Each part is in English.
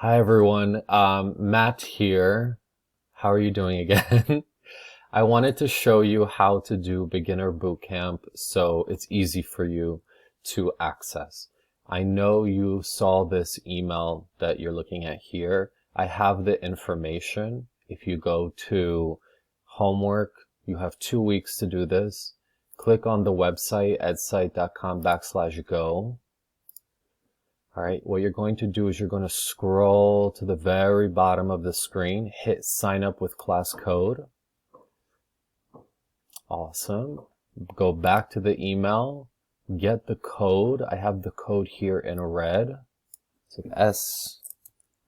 Hi everyone, Matt here. How are you doing again? I wanted to show you how to do beginner bootcamp so it's easy for you to access. I know you saw this email that you're looking at here. I have the information. If you go to homework, you have 2 weeks to do this. Click on the website edcite.com/go. All right, what you're going to do is you're going to scroll to the very bottom of the screen, hit sign up with class code. Awesome. Go back to the email, get the code. I have the code here in red. It's like S,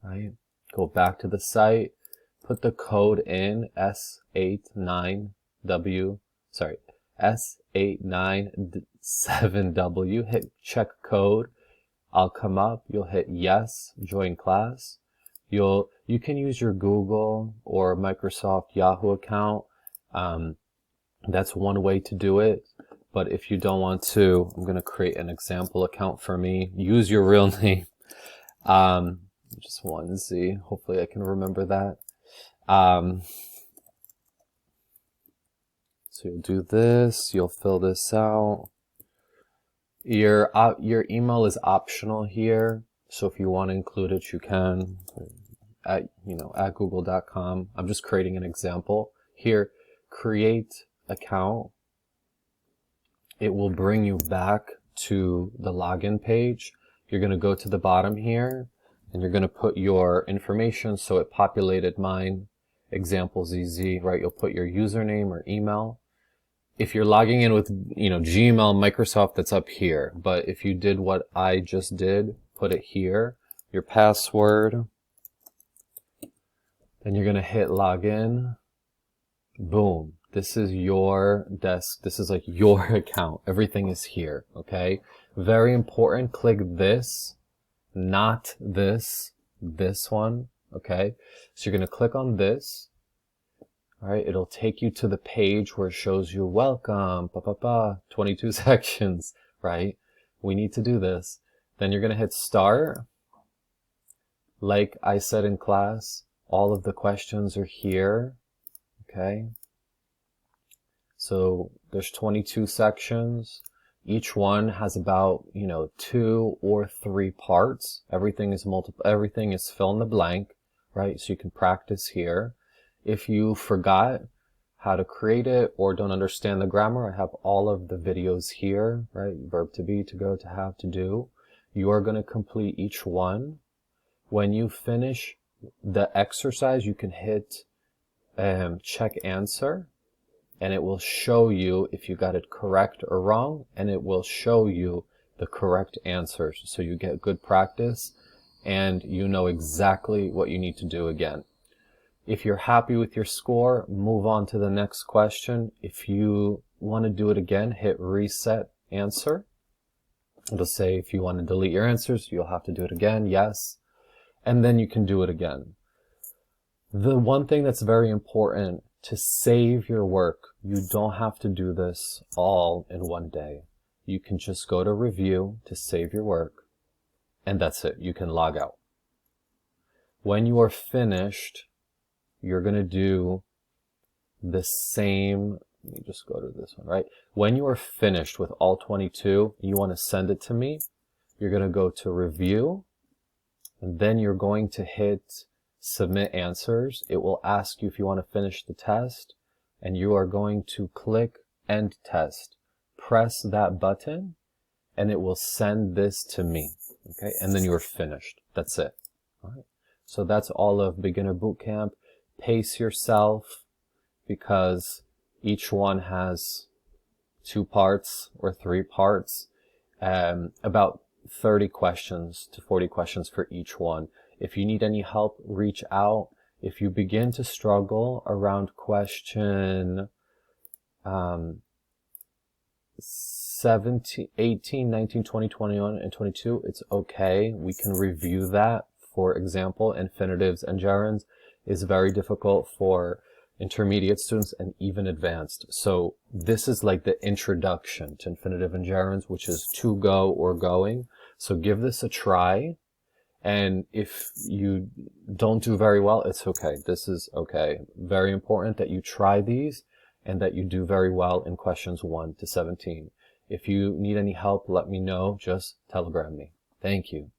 right? Go back to the site, put the code in S89W, hit check code. I'll come up, you'll hit yes, join class. You can use your Google or Microsoft Yahoo account. That's one way to do it. But if you don't want to, I'm going to create an example account for me. Use your real name. Just want to see. Hopefully I can remember that. So you'll do this. You'll fill this out. Your email is optional here, so if you want to include it, you can at google.com. I'm just creating an example here. Create account. It will bring you back to the login page. You're going to go to the bottom here and you're going to put your information. So it populated mine. Example's easy, right? You'll put your username or email. If you're logging in with, Gmail, Microsoft, that's up here. But if you did what I just did, put it here, your password, then you're going to hit login. Boom. This is your desk. This is like your account. Everything is here. Okay. Very important. Click this, not this one. Okay. So you're going to click on this. All right, it'll take you to the page where it shows you welcome, 22 sections, right? We need to do this. Then you're going to hit start. Like I said in class, all of the questions are here, okay? So there's 22 sections. Each one has about, 2 or 3 parts. Everything is fill in the blank, right? So you can practice here. If you forgot how to create it or don't understand the grammar, I have all of the videos here, right? Verb to be, to go, to have, to do. You are going to complete each one. When you finish the exercise, you can hit check answer, and it will show you if you got it correct or wrong, and it will show you the correct answers. So you get good practice and you know exactly what you need to do again. If you're happy with your score, move on to the next question. If you want to do it again, hit reset answer. It'll say if you want to delete your answers, you'll have to do it again. Yes. And then you can do it again. The one thing that's very important to save your work, you don't have to do this all in one day. You can just go to review to save your work, and that's it. You can log out. When you are finished, you're going to do the same. Let me just go to this one, right? When you are finished with all 22, you want to send it to me. You're going to go to review, and then you're going to hit submit answers. It will ask you if you want to finish the test, and you are going to click end test. Press that button, and it will send this to me. Okay, and then you are finished. That's it. All right. So that's all of beginner bootcamp. Pace yourself because each one has 2 parts or 3 parts, about 30 questions to 40 questions for each one. If you need any help, reach out. If you begin to struggle around question 17, 18, 19, 20, 21, and 22, it's okay. We can review that. For example, infinitives and gerunds is very difficult for intermediate students and even advanced. So this is like the introduction to infinitive and gerunds, which is to go or going. So give this a try. And if you don't do very well, it's okay. This is okay. Very important that you try these and that you do very well in questions 1 to 17. If you need any help, let me know. Just telegram me. Thank you.